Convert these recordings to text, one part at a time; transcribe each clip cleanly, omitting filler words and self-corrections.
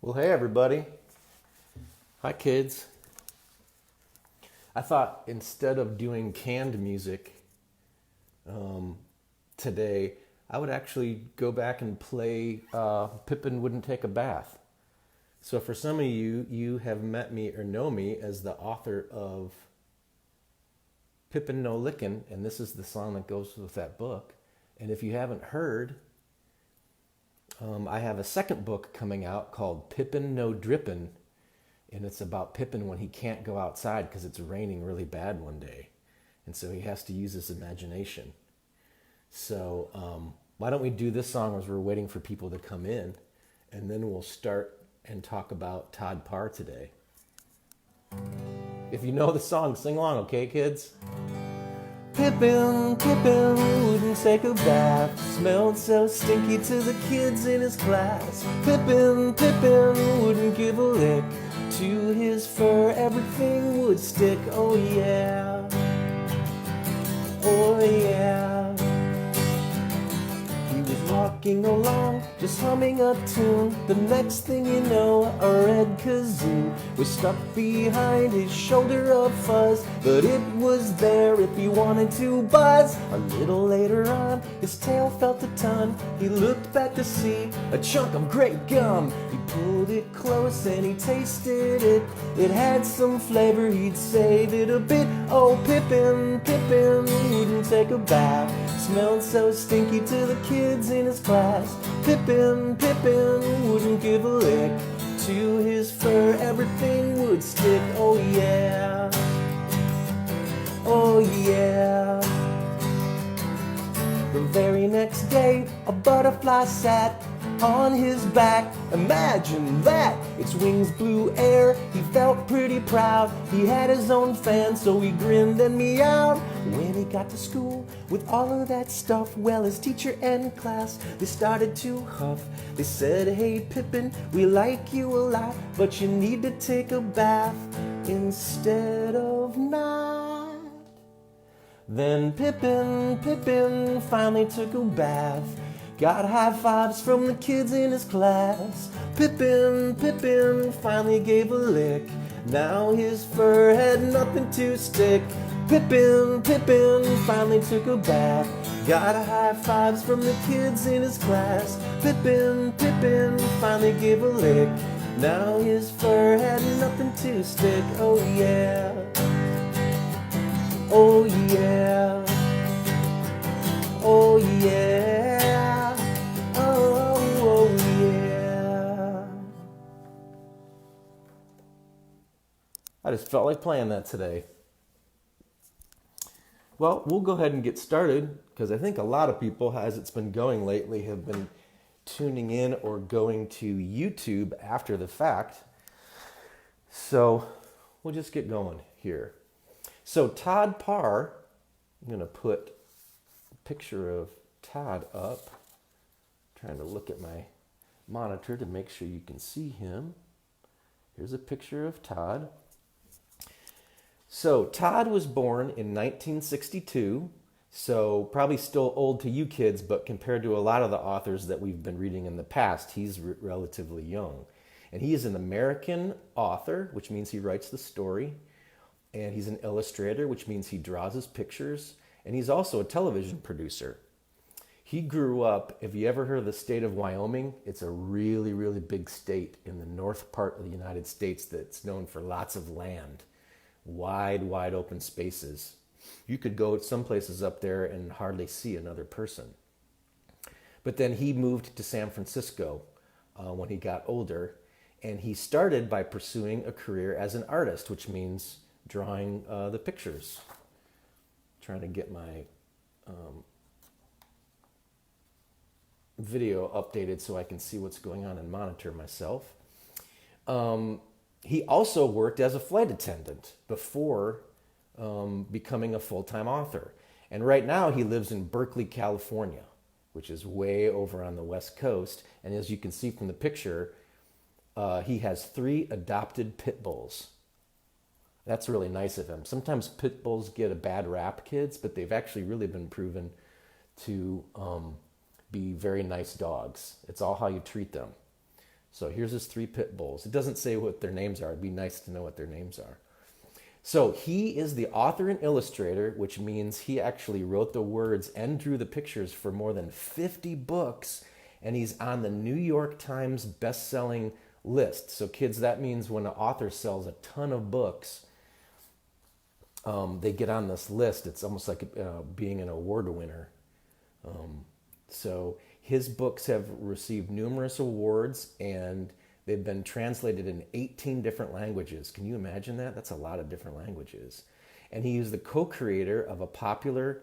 Well, hey everybody. Hi kids. I thought instead of doing canned music today, I would actually go back and play Pippin Wouldn't Take a Bath. So for some of you, you have met me or know me as the author of Pippin No Lickin', and this is the song that goes with that book. And if you haven't heard, I have a second book coming out called Pippin No Drippin', and it's about Pippin when he can't go outside because it's raining really bad one day. And so he has to use his imagination. So why don't we do this song as we're waiting for people to come in, and then we'll start and talk about Todd Parr today. If you know the song, sing along, okay, kids? Pippin, Pippin wouldn't take a bath, smelled so stinky to the kids in his class. Pippin, Pippin wouldn't give a lick, to his fur everything would stick. Oh yeah, oh yeah. He was walking along, just humming a tune. The next thing you know, a red kazoo was stuck behind his shoulder of fuzz. But it was there if he wanted to buzz. A little later on, his tail felt a ton. He looked back to see a chunk of great gum. He pulled it close and he tasted it. It had some flavor, he'd save it a bit. Oh, Pippin, Pippin wouldn't take a bath, smelled so stinky to the kids in his class. Pippin, Pippin wouldn't give a lick, to his fur everything would stick. Oh yeah, oh yeah. The very next day, a butterfly sat on his back. Imagine that! Its wings blew air. He felt pretty proud. He had his own fan, so he grinned and meowed. When he got to school with all of that stuff, well, his teacher and class, they started to huff. They said, hey Pippin, we like you a lot, but you need to take a bath instead of not. Then Pippin, Pippin finally took a bath, got high fives from the kids in his class. Pippin, Pippin finally gave a lick, now his fur had nothing to stick. Pippin, Pippin finally took a bath, got high fives from the kids in his class. Pippin, Pippin finally gave a lick, now his fur had nothing to stick. Oh yeah, oh yeah, oh yeah, oh yeah. I just felt like playing that today. Well, we'll go ahead and get started, because I think a lot of people, as it's been going lately, have been tuning in or going to YouTube after the fact. So we'll just get going here. So Todd Parr, I'm going to put a picture of Todd up. I'm trying to look at my monitor to make sure you can see him. Here's a picture of Todd. So Todd was born in 1962, so probably still old to you kids, but compared to a lot of the authors that we've been reading in the past, he's relatively young. And he is an American author, which means he writes the story. And he's an illustrator, which means he draws his pictures. And he's also a television producer. He grew up, have you ever heard of the state of Wyoming? It's a really, really big state in the north part of the United States that's known for lots of land. Wide, wide open spaces. You could go some places up there and hardly see another person. But then he moved to San Francisco when he got older. And he started by pursuing a career as an artist, which means drawing the pictures. Trying to get my video updated so I can see what's going on and monitor myself. He also worked as a flight attendant before becoming a full-time author. And right now he lives in Berkeley, California, which is way over on the West Coast. And as you can see from the picture, he has 3 adopted pit bulls. That's really nice of him. Sometimes pit bulls get a bad rap, kids, but they've actually really been proven to be very nice dogs. It's all how you treat them. So here's his 3 pit bulls. It doesn't say what their names are. It'd be nice to know what their names are. So he is the author and illustrator, which means he actually wrote the words and drew the pictures for more than 50 books, and he's on the New York Times best-selling list. So kids, that means when an author sells a ton of books, they get on this list. It's almost like being an award winner. So his books have received numerous awards, and they've been translated in 18 different languages. Can you imagine that? That's a lot of different languages. And he is the co-creator of a popular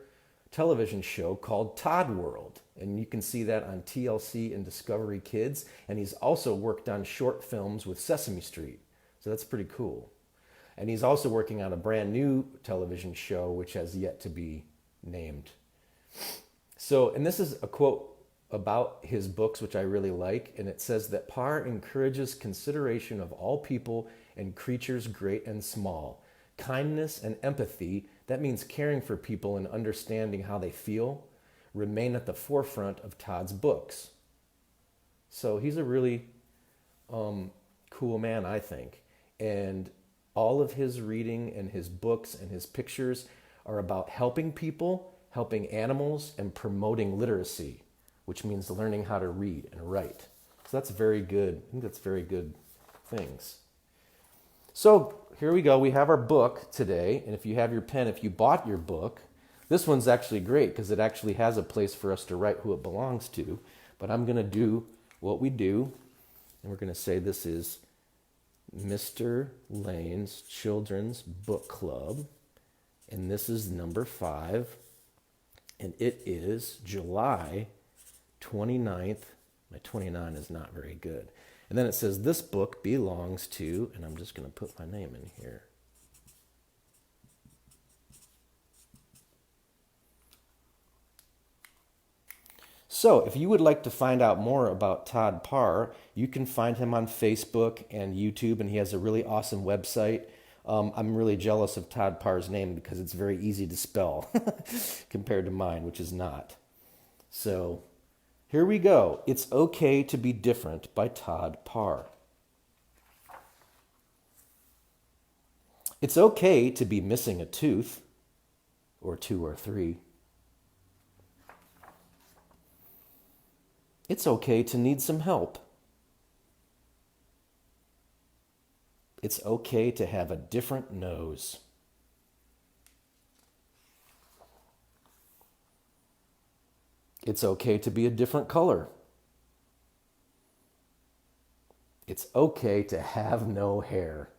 television show called Todd World. And you can see that on TLC and Discovery Kids. And he's also worked on short films with Sesame Street. So that's pretty cool. And he's also working on a brand new television show, which has yet to be named. So, and this is a quote about his books, which I really like, and it says that Parr encourages consideration of all people and creatures great and small. Kindness and empathy, that means caring for people and understanding how they feel, remain at the forefront of Todd's books. So he's a really cool man, I think. And all of his reading and his books and his pictures are about helping people, helping animals, and promoting literacy, which means learning how to read and write. So that's very good. I think that's very good things. So here we go. We have our book today. And if you have your pen, if you bought your book, this one's actually great because it actually has a place for us to write who it belongs to. But I'm going to do what we do. And we're going to say this is Mr. Layne's Children's Book Club. And this is number 5. And it is July 29th. My 29 is not very good. And then it says this book belongs to, and I'm just going to put my name in here. So if you would like to find out more about Todd Parr, you can find him on Facebook and YouTube, and he has a really awesome website. I'm really jealous of Todd Parr's name because it's very easy to spell compared to mine, which is not. So here we go. It's Okay to Be Different by Todd Parr. It's okay to be missing a tooth, or 2 or 3. It's okay to need some help. It's okay to have a different nose. It's okay to be a different color. It's okay to have no hair.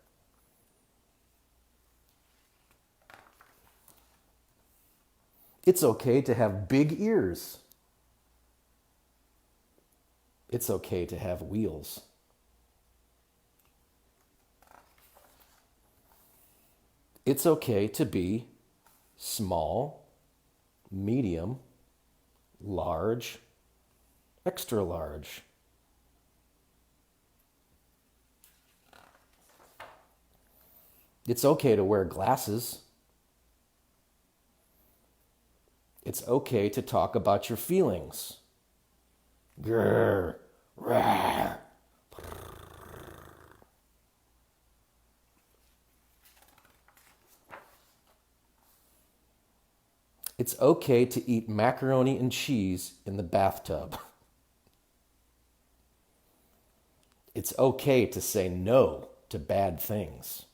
It's okay to have big ears. It's okay to have wheels. It's okay to be small, medium, large, extra large. It's okay to wear glasses. It's okay to talk about your feelings. Grr, rah. It's okay to eat macaroni and cheese in the bathtub. It's okay to say no to bad things.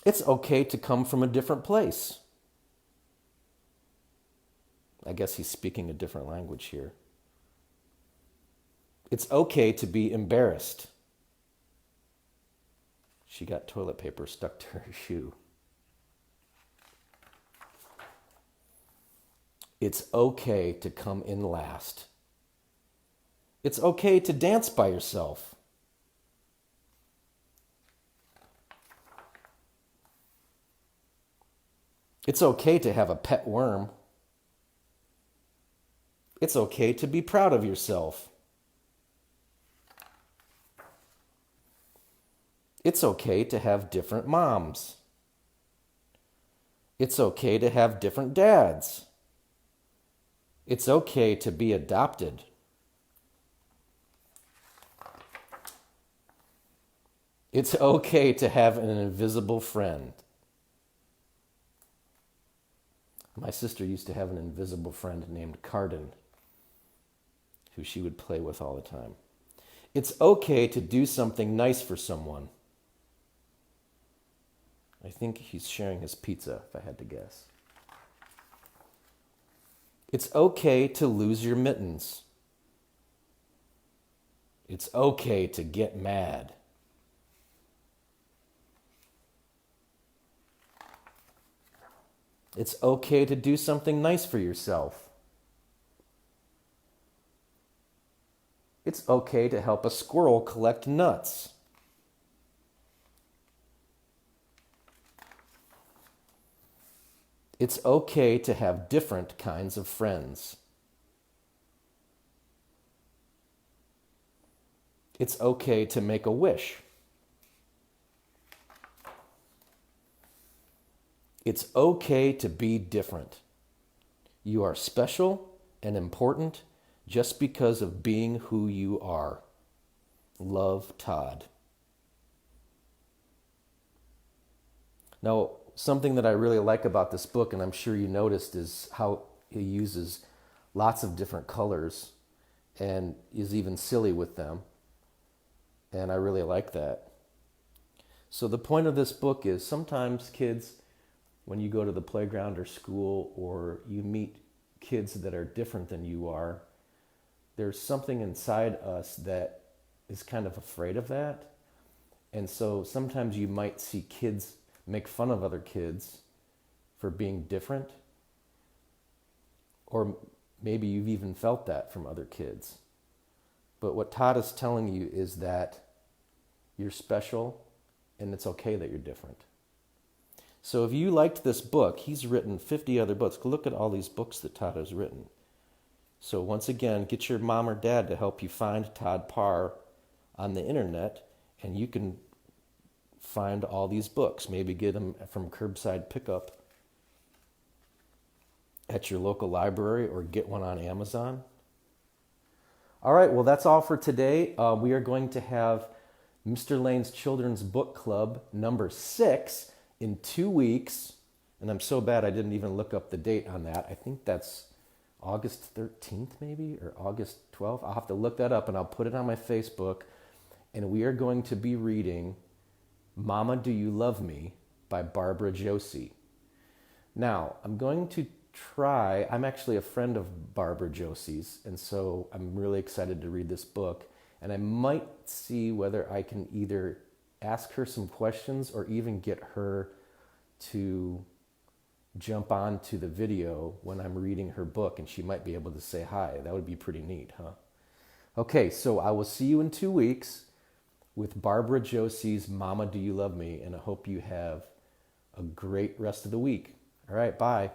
It's okay to come from a different place. I guess he's speaking a different language here. It's okay to be embarrassed. She got toilet paper stuck to her shoe. It's okay to come in last. It's okay to dance by yourself. It's okay to have a pet worm. It's okay to be proud of yourself. It's okay to have different moms. It's okay to have different dads. It's okay to be adopted. It's okay to have an invisible friend. My sister used to have an invisible friend named Cardin, who she would play with all the time. It's okay to do something nice for someone. I think he's sharing his pizza, if I had to guess. It's okay to lose your mittens. It's okay to get mad. It's okay to do something nice for yourself. It's okay to help a squirrel collect nuts. It's okay to have different kinds of friends. It's okay to make a wish. It's okay to be different. You are special and important just because of being who you are. Love, Todd. Now, something that I really like about this book, and I'm sure you noticed, is how he uses lots of different colors and is even silly with them. And I really like that. So the point of this book is sometimes kids, when you go to the playground or school or you meet kids that are different than you are, there's something inside us that is kind of afraid of that. And so sometimes you might see kids make fun of other kids for being different. Or maybe you've even felt that from other kids. But what Todd is telling you is that you're special and it's okay that you're different. So if you liked this book, he's written 50 other books. Look at all these books that Todd has written. So once again, get your mom or dad to help you find Todd Parr on the internet, and you can find all these books. Maybe get them from curbside pickup at your local library or get one on Amazon. All right, well, that's all for today. We are going to have Mr. Layne's Children's Book Club number 6 in 2 weeks. And I'm so bad I didn't even look up the date on that. I think that's August 13th maybe, or August 12th. I'll have to look that up and I'll put it on my Facebook. And we are going to be reading Mama, Do You Love Me by Barbara Josie. Now, I'm actually a friend of Barbara Josie's, and so I'm really excited to read this book. And I might see whether I can either ask her some questions or even get her to jump on to the video when I'm reading her book, and she might be able to say hi. That would be pretty neat, huh? Okay, so I will see you in 2 weeks with Barbara Josie's Mama, Do You Love Me? And I hope you have a great rest of the week. All right, bye.